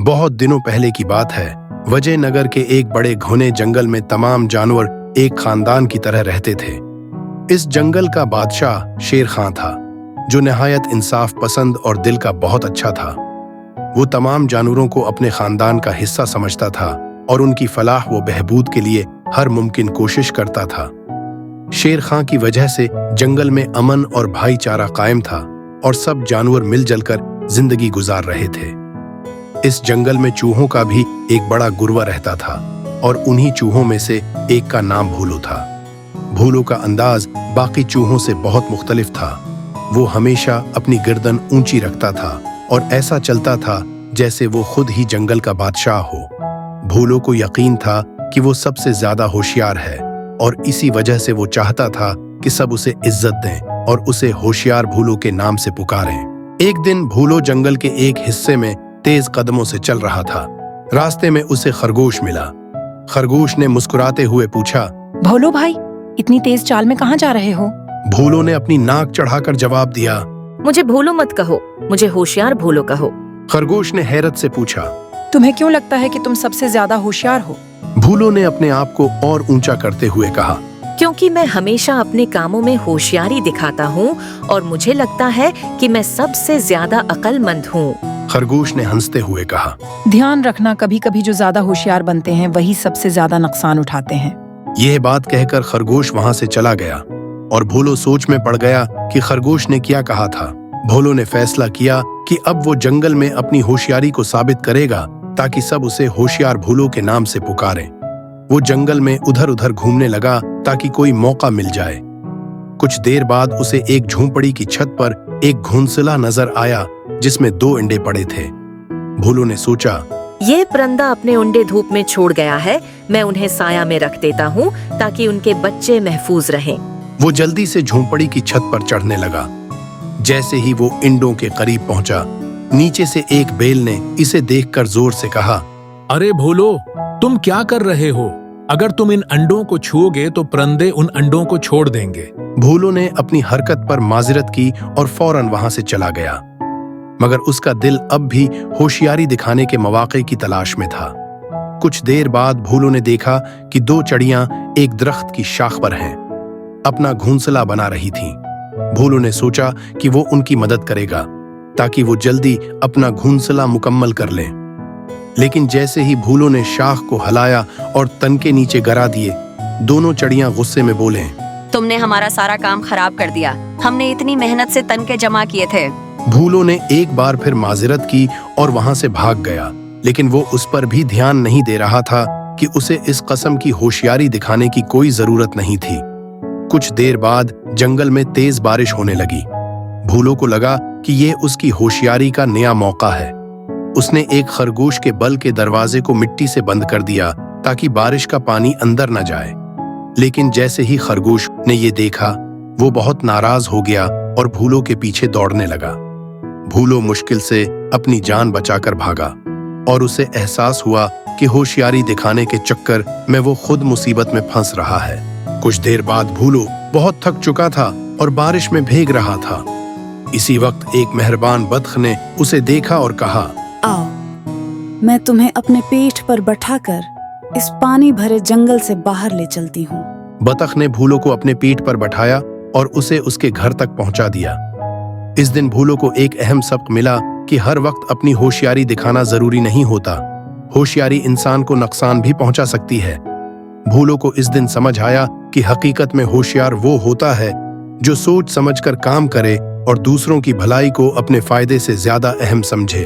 बहुत दिनों पहले की बात है। विजयनगर के एक बड़े घने जंगल में तमाम जानवर एक खानदान की तरह रहते थे। इस जंगल का बादशाह शेर खां था, जो निहायत इंसाफ पसंद और दिल का बहुत अच्छा था। वो तमाम जानवरों को अपने खानदान का हिस्सा समझता था और उनकी फलाह व बहबूद के लिए हर मुमकिन कोशिश करता था। शेर खां की वजह से जंगल में अमन और भाईचारा कायम था और सब जानवर मिलजुल कर जिंदगी गुजार रहे थे। इस जंगल में चूहों का भी एक बड़ा गुरवा रहता था और उन्हीं चूहों में से एक का नाम भूलो था। भूलो का अंदाज बाकी चूहों से बहुत मुख्तलिफ था। वो हमेशा अपनी गर्दन ऊंची रखता था और ऐसा चलता था जैसे वो खुद ही जंगल का बादशाह हो। भूलो को यकीन था कि वो सबसे ज्यादा होशियार है और इसी वजह से वो चाहता था कि सब उसे इज्जत दें और उसे होशियार भूलो के नाम से पुकारें। एक दिन भूलो जंगल के एक हिस्से में तेज कदमों से चल रहा था। रास्ते में उसे खरगोश मिला। खरगोश ने मुस्कुराते हुए पूछा, भोलो भाई, इतनी तेज चाल में कहाँ जा रहे हो? भूलो ने अपनी नाक चढ़ाकर जवाब दिया, मुझे भूलो मत कहो, मुझे होशियार भूलो कहो। खरगोश ने हैरत से पूछा, तुम्हें क्यों लगता है कि तुम सबसे ज्यादा होशियार हो? भूलो ने अपने आप को और ऊंचा करते हुए कहा, क्योंकि मैं हमेशा अपने कामों में होशियारी दिखाता हूँ और मुझे लगता है कि मैं सबसे ज्यादा अक्लमंद हूँ। खरगोश ने हंसते हुए कहा, ध्यान रखना, कभी कभी जो ज्यादा होशियार बनते हैं वही सबसे ज्यादा नुकसान उठाते हैं। यह बात कहकर खरगोश वहां से चला गया और भूलो सोच में पड़ गया कि खरगोश ने क्या कहा था। भूलो ने फैसला किया कि अब वो जंगल में अपनी होशियारी को साबित करेगा ताकि सब उसे होशियार भूलो के नाम से पुकारें। वो जंगल में उधर उधर घूमने लगा ताकि कोई मौका मिल जाए। कुछ देर बाद उसे एक झोंपड़ी की छत पर एक घोंसला नजर आया जिसमें 2 अंडे पड़े थे। भूलो ने सोचा, ये परिंदा अपने अंडे धूप में छोड़ गया है, मैं उन्हें साया में रख देता हूँ ताकि उनके बच्चे महफूज रहें। वो जल्दी से झोंपड़ी की छत पर चढ़ने लगा। जैसे ही वो अंडों के करीब पहुंचा, नीचे से एक बेल ने इसे देखकर जोर से कहा, अरे भोलो, तुम क्या कर रहे हो? अगर तुम इन अंडों को छुओगे तो परिंदे उन अंडों को छोड़ देंगे। भूलो ने अपनी हरकत पर माजरत की और फौरन वहां से चला गया, मगर उसका दिल अब भी होशियारी दिखाने के मौके की तलाश में था। कुछ देर बाद भूलो ने देखा कि 2 चिड़ियां एक दरख्त की शाख पर हैं, अपना घोंसला बना रही थीं। भूलो ने सोचा कि वो उनकी मदद करेगा ताकि वो जल्दी अपना घोंसला मुकम्मल कर लें। लेकिन जैसे ही भूलो ने शाख को हिलाया और तन के नीचे गिरा दिए, दोनों चिड़ियां गुस्से में बोले, तुमने हमारा सारा काम खराब कर दिया, हमने इतनी मेहनत से तन के जमा किए थे। भूलो ने एक बार फिर माजरत की और वहां से भाग गया, लेकिन वो उस पर भी ध्यान नहीं दे रहा था कि उसे इस कस्म की होशियारी दिखाने की कोई जरूरत नहीं थी। कुछ देर बाद जंगल में तेज बारिश होने लगी। भूलो को लगा कि ये उसकी होशियारी का नया मौका है। उसने एक खरगोश के बल के दरवाजे को मिट्टी से बंद कर दिया ताकि बारिश का पानी अंदर न जाए। लेकिन जैसे ही खरगोश ने ये देखा, वो बहुत नाराज हो गया और भूलो के पीछे दौड़ने लगा। भूलो मुश्किल से अपनी जान बचाकर भागा और उसे एहसास हुआ कि होशियारी दिखाने के चक्कर में वो खुद मुसीबत में फंस रहा है। कुछ देर बाद भूलो बहुत थक चुका था और बारिश में भीग रहा था। इसी वक्त एक मेहरबान बतख ने उसे देखा और कहा, आओ, मैं तुम्हें अपने पीठ पर बैठाकर इस पानी भरे जंगल से बाहर ले चलती हूँ। बतख ने भूलो को अपने पीठ पर बैठाया और उसे उसके घर तक पहुंचा दिया। इस दिन भूलो को एक अहम सबक मिला कि हर वक्त अपनी होशियारी दिखाना जरूरी नहीं होता। होशियारी इंसान को नुकसान भी पहुंचा सकती है। भूलो को इस दिन समझ आया कि हकीकत में होशियार वो होता है जो सोच समझकर काम करे और दूसरों की भलाई को अपने फायदे से ज्यादा अहम समझे।